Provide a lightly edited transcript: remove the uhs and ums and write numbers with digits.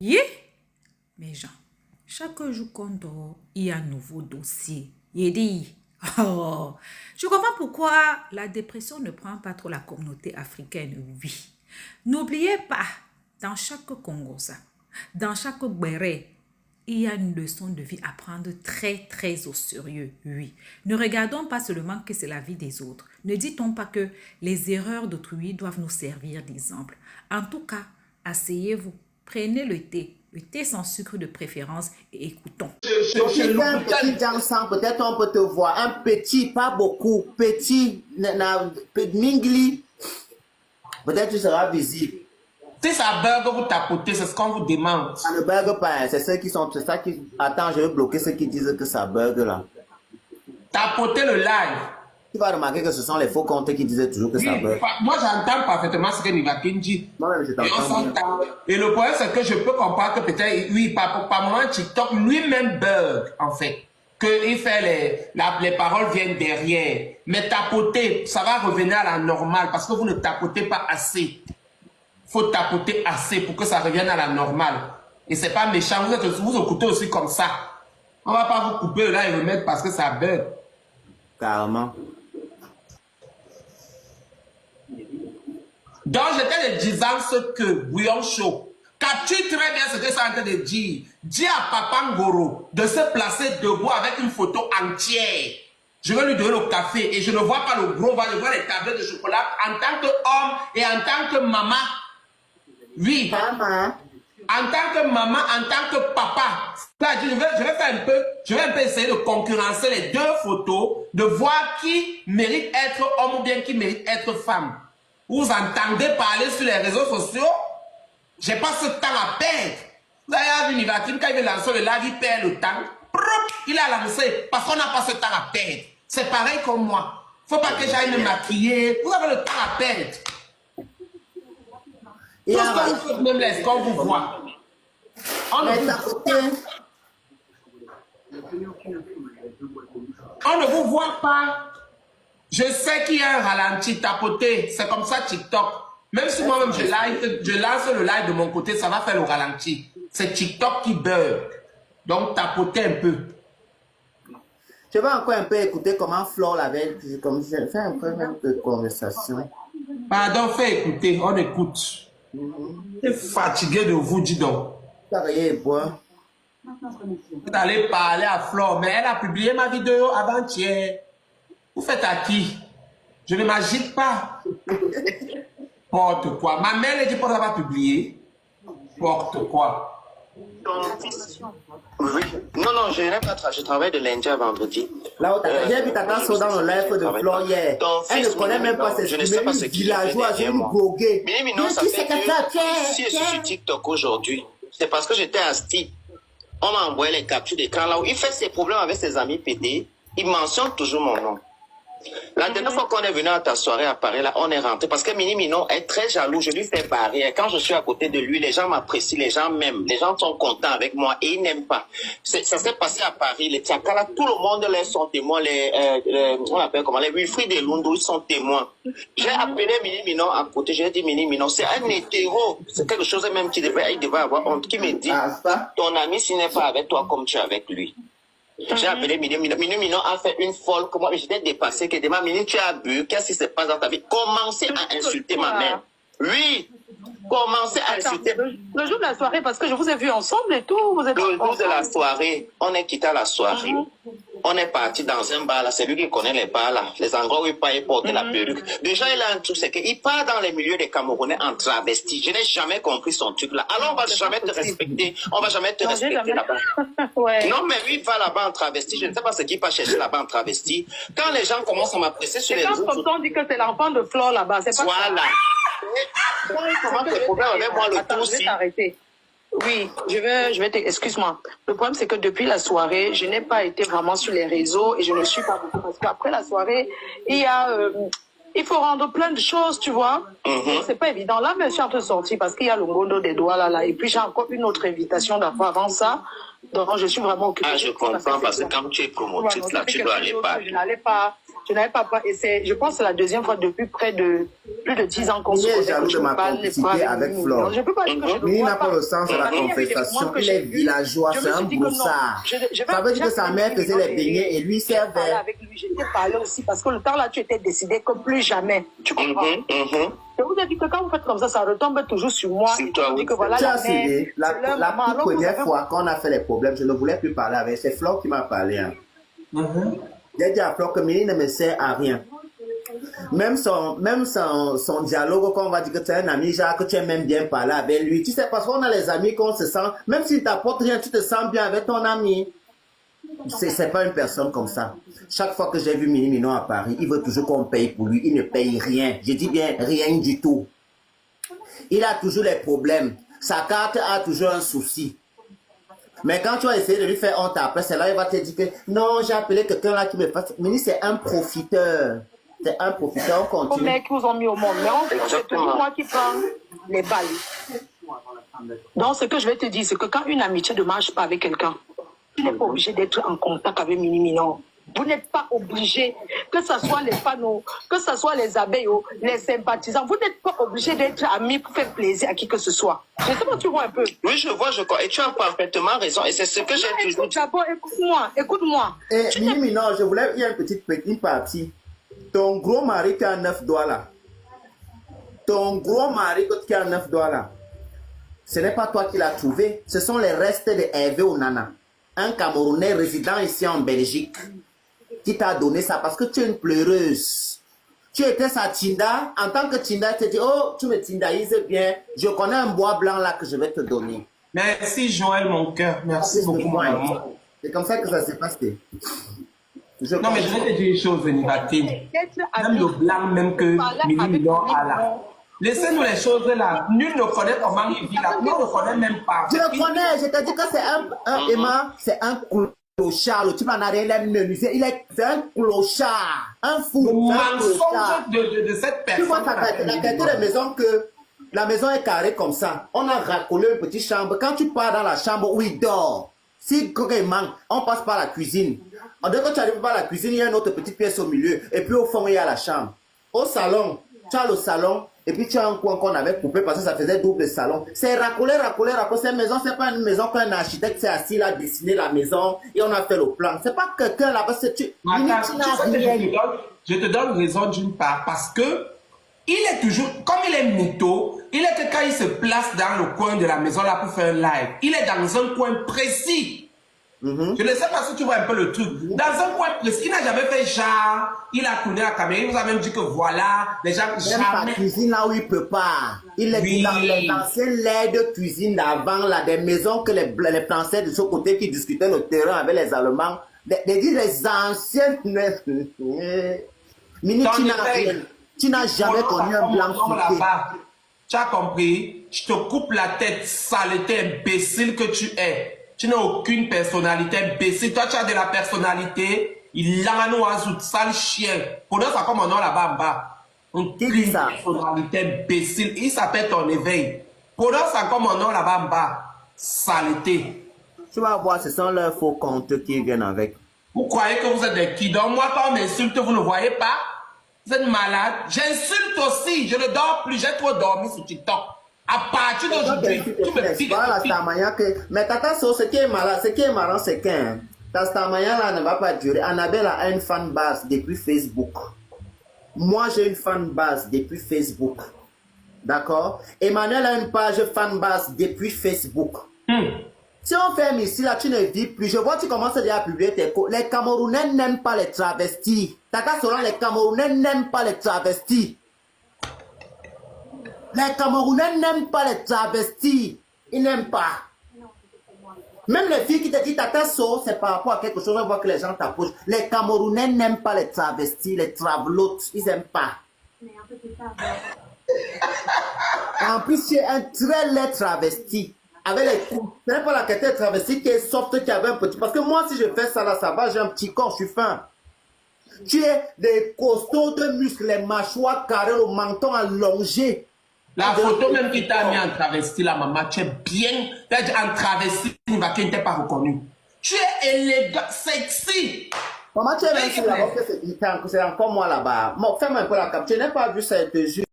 Yeah, mes gens, chaque jour qu'on dort, il y a un nouveau dossier. Il dit, oh, je comprends pourquoi la dépression ne prend pas trop la communauté africaine, oui. N'oubliez pas, dans chaque Congosa, dans chaque Béré, il y a une leçon de vie à prendre très au sérieux, oui. Ne regardons pas seulement que c'est la vie des autres. Ne dit-on pas que les erreurs d'autrui doivent nous servir d'exemple. En tout cas, asseyez-vous, prenez le thé sans sucre de préférence et écoutons. Donc, il fait un petit dansant, peut-être on peut te voir. Un petit, pas beaucoup, petit, mingli. Peut-être tu seras visible. Si ça bug, vous tapotez, c'est ce qu'on vous demande. Ça ne bug pas, hein. C'est ceux qui sont. C'est ça qui. Attends, je vais bloquer ceux qui disent que ça bug là. Tapotez le live. Tu vas remarquer que ce sont les faux comptes qui disaient toujours que ça bug. Moi, j'entends parfaitement ce que Nivakin dit. Moi-même, je t'entends. Et le problème, c'est que je peux comprendre que peut-être, oui, par moment, TikTok lui-même bug, en fait. Qu'il fait les paroles viennent derrière. Mais tapoter, ça va revenir à la normale parce que vous ne tapotez pas assez. Faut tapoter assez pour que ça revienne à la normale. Et c'est pas méchant. Vous écoutez aussi comme ça. On va pas vous couper là et remettre parce que ça bug. Carrément. Donc, j'étais de disant ce que Bouillon Show capture très bien ce que c'est en train de dire. Dis à Papa Ngoro de se placer debout avec une photo entière. Je vais lui donner le café et je ne vois pas le gros ventre, je vois les tablettes de chocolat en tant qu'homme et en tant que maman. Oui. Maman. En tant que maman, en tant que papa. Je vais faire je vais un peu essayer de concurrencer les deux photos, de voir qui mérite être homme ou bien qui mérite être femme. Vous entendez parler sur les réseaux sociaux? J'ai pas ce temps à perdre. Vous avez vu Nivakin, quand il veut lancer le live, il perd le temps. Il a lancé parce qu'on n'a pas ce temps à perdre. C'est pareil comme moi. Faut pas que j'aille me maquiller. Vous avez le temps à perdre. Tout ce que vous faites, même les qu'on vous voit. On ne vous voit pas. Je sais qu'il y a un ralenti tapoté. C'est comme ça TikTok. Même si moi-même je lance le live de mon côté, ça va faire le ralenti. C'est TikTok qui bug. Donc tapotez un peu. Je vais encore un peu écouter comment Flore l'avait. Comme je fais un peu même de conversation. Pardon, fais écouter. On écoute. Je suis fatigué de vous, dis donc. Bois. Vous allez parler à Flore, mais elle a publié ma vidéo avant-hier. Vous faites à qui? Je ne m'agite pas. Porte quoi? Ma mère elle dit pas pas publier. Porte quoi? Oui. Non, je n'ai pas je travaille de lundi à vendredi. Là, j'ai vu Tata So dans le live de Flore hier. Elle ne connaît même pas ses villageois, j'ai une bloguée. Mais non, ça fait que si je suis sur TikTok aujourd'hui, c'est parce que j'étais à Sti. On m'a envoyé les captures d'écran là où il fait ses problèmes avec ses amis PD. Il mentionne toujours mon nom. La dernière fois qu'on est venu à ta soirée à Paris, là, on est rentré parce que Mini Minon est très jaloux. Je lui fais barrière. Quand je suis à côté de lui, les gens m'apprécient, les gens m'aiment, les gens sont contents avec moi et ils n'aiment pas. Ça s'est passé à Paris, les Tiakala, tout le monde les sont témoins, on appelle comment, les Wilfried et Lundo, ils sont témoins. J'ai appelé Mini Minon à côté, j'ai dit Mini Minon, c'est un hétéro. C'est quelque chose même il devait avoir honte, qui me dit, ton ami s'il n'est pas avec toi comme tu es avec lui. J'ai appelé Mini Minon a fait une folle que moi j'étais dépassé, que demain Mini tu as bu, qu'est-ce qui se passe dans ta vie? Commencez à insulter ma mère. Oui, commencez à insulter. Le jour de la soirée, parce que je vous ai vu ensemble et tout, vous êtes le jour de la soirée, on est quitté à la soirée. On est parti dans un bar là, c'est lui qui connaît les bars là, les endroits où il peut porter la perruque. Déjà il a un truc, c'est qu'il part dans les milieux des Camerounais en travesti. Je n'ai jamais compris son truc là. Alors on va jamais te respecter, on va jamais te respecter là-bas. Ouais. Non mais lui il va là-bas en travesti, je ne sais pas ce qu'il va chercher là-bas en travesti. Quand les gens commencent à m'apprécier sur les réseaux sociaux. Quand on dit que c'est l'enfant de Flore là-bas, c'est pas voilà. Comment tes problèmes avec moi le tout aussi? Oui, excuse-moi. Le problème, c'est que depuis la soirée, je n'ai pas été vraiment sur les réseaux et je ne suis pas beaucoup parce qu'après la soirée, il faut rendre plein de choses, tu vois. C'est pas évident. Là, mais je suis en train de sortir parce qu'il y a le Ngondo des doigts là. Et puis, j'ai encore une autre invitation d'avoir avant ça. Donc, je suis vraiment occupée. Ah, je comprends parce que quand tu es promotrice là, tu dois aller pas. Je n'avais pas peur. Et c'est, je pense que c'est la deuxième fois depuis plus de 10 ans qu'on se Il est connaît. jaloux Que je de ma parle complicité avec Flore. Je peux pas dire que je ne Mais il vois n'a pas le sens de la Il y avait des moments confessation. que Il j'ai est vu, villageois, je me c'est un suis dit que non, broussard. je vais- Ça veut dire que sa j'aime mère bien faisait les beignets et lui J'ai parlé servait. avec lui, je t'ai parlé aussi parce que le temps là, tu étais décidé que plus jamais. Tu comprends? Je vous ai dit que quand vous faites comme ça retombe toujours sur moi. Sur Et toi, tu dis oui. que voilà Tu as la mère, suivi. La c'est leur maman. toute Alors, vous première savez- fois qu'on a fait les problèmes, je ne voulais plus parler avec. C'est Flore qui m'a parlé. Hein. J'ai dit à Flore que Mini ne me sert à rien. Même son dialogue, quand on va dire que tu es un ami, genre que tu aimes même bien parler avec lui. Tu sais, parce qu'on a les amis qu'on se sent, même s'il t'apporte rien, tu te sens bien avec ton ami. C'est pas une personne comme ça. Chaque fois que j'ai vu Mini Minon à Paris, il veut toujours qu'on paye pour lui. Il ne paye rien. Je dis bien rien du tout. Il a toujours les problèmes. Sa carte a toujours un souci. Mais quand tu vas essayer de lui faire honte après, c'est là il va te dire que non, j'ai appelé quelqu'un là qui me fasse. Mini, c'est un profiteur. C'est un profiteur, on Aux continue. mecs qui vous ont mis au monde. Mais c'est toujours moi qui prends les balles. Donc, ce que je vais te dire, c'est que quand une amitié ne marche pas avec quelqu'un, tu n'es pas obligé d'être en contact avec Mini Minon. Vous n'êtes pas obligé, que ce soit les fans, que ce soit les abeilles, les sympathisants, vous n'êtes pas obligé d'être amis pour faire plaisir à qui que ce soit. Je sais pas, tu vois un peu. Oui, je vois, et tu as parfaitement raison. Et c'est ce que j'ai toujours Écoute dit. d'abord, écoute-moi. Et Mini Minon, je voulais, il y a une partie. Ton gros mari qui a 9 doigts là. Ton gros mari qui a 9 doigts là. Ce n'est pas toi qui l'as trouvé. Ce sont les restes de Hervé Onana. Un Camerounais résident ici en Belgique. Qui t'a donné ça parce que tu es une pleureuse. Tu étais sa Tinda. En tant que Tinda, tu te dis, oh, tu me Tindaïses bien. Je connais un bois blanc là que je vais te donner. Merci Joël, mon cœur. Merci beaucoup, mon amour. C'est comme ça que ça s'est passé. Non, mais je vais te dire une chose, Nivatine. Même le blanc, même que Mini Minon a là. Laissez-nous les choses là. Nul ne connaît comment il vit là. Nous, on ne connaît même pas. Je le connais. Je te dis que c'est un Emma, c'est un clochard. Le type en a rien menuisé. C'est un clochard. Un fou. Le C'est un clochard. mensonge de cette Tu vois personne. la qualité de maison que la maison est carrée comme ça. On a racolé une petite chambre. Quand tu pars dans la chambre où il dort, si il manque, on passe par la cuisine. Dès que tu arrives par la cuisine, il y a une autre petite pièce au milieu. Et puis au fond, il y a la chambre. Au salon, tu as le salon. Et puis tu as un coin qu'on avait coupé parce que ça faisait double salon. C'est racolé. Cette maison, c'est pas une maison qu'un architecte s'est assis là, dessiné la maison et on a fait le plan. C'est pas quelqu'un là parce que tu Attends, tu n'as rien. je te donne raison d'une part parce que il est toujours, comme il est mytho, il est que quand il se place dans le coin de la maison là pour faire un live, il est dans un coin précis. Je ne sais pas si tu vois un peu le truc. Dans un coin précis, il n'a jamais fait genre, il a tourné la caméra, il nous a même dit que voilà, les gens Même jamais. pas cuisine là où il peut pas. Il est Oui. dans les anciennes laits de cuisine d'avant, là, des maisons que les Français de ce côté qui discutaient le terrain avec les Allemands. Les anciennes. Mini, Ton tu n'as éveil. rien. Tu n'as jamais connu un blanc fouetté. là-bas. Tu as compris? Je te coupe la tête, saleté imbécile que tu es. Tu n'as aucune personnalité imbécile. Toi, tu as de la personnalité. Il a un sale chien. Prononce ça comme un nom là-bas en bas. Qui dit ça? Personnalité imbécile. Il s'appelle ton éveil. Prononce ça comme un nom là-bas en bas. Saleté. Tu vas voir, ce sont leurs faux comptes qui viennent avec. Vous croyez que vous êtes des kidons? Moi, quand on m'insulte, vous ne voyez pas? Vous êtes malade. J'insulte aussi. Je ne dors plus. J'ai trop dormi sur TikTok. À partir d'aujourd'hui, tu me piques. Voilà, Stamaya que. Mais Tata So, ce qui est marrant, c'est que ta Stamaya là ne va pas durer. Annabelle a une fan base depuis Facebook. Moi, j'ai une fan base depuis Facebook. D'accord? Emmanuel a une page fan base depuis Facebook. Si on ferme ici, là, tu ne vis plus. Je vois que tu commences déjà à publier tes cours. Les Camerounais n'aiment pas les travestis. Tata Solan, les Camerounais n'aiment pas les travestis. Les Camerounais n'aiment pas les travestis. Ils n'aiment pas. Même les filles qui te disent Tata So, c'est par rapport à quelque chose, on voit que les gens t'approchent. Les Camerounais n'aiment pas les travestis, les travelotes. Ils n'aiment pas. En plus, tu es un très laid travesti. Avec les coups. Ce n'est pas la qualité de travesti qui est soft, qui avait un petit. Parce que moi, si je fais ça là, ça va, j'ai un petit corps, je suis fin. Tu es des costauds de muscles, les mâchoires carrées, le menton allongé. La photo même qui t'a mis en travesti, la maman, tu es bien. En travesti, qui ne t'a pas reconnu. Tu es élégant, sexy. Maman, tu es même là-bas que c'est encore moi là-bas. Fais-moi un peu la capture. Tu n'as pas vu cette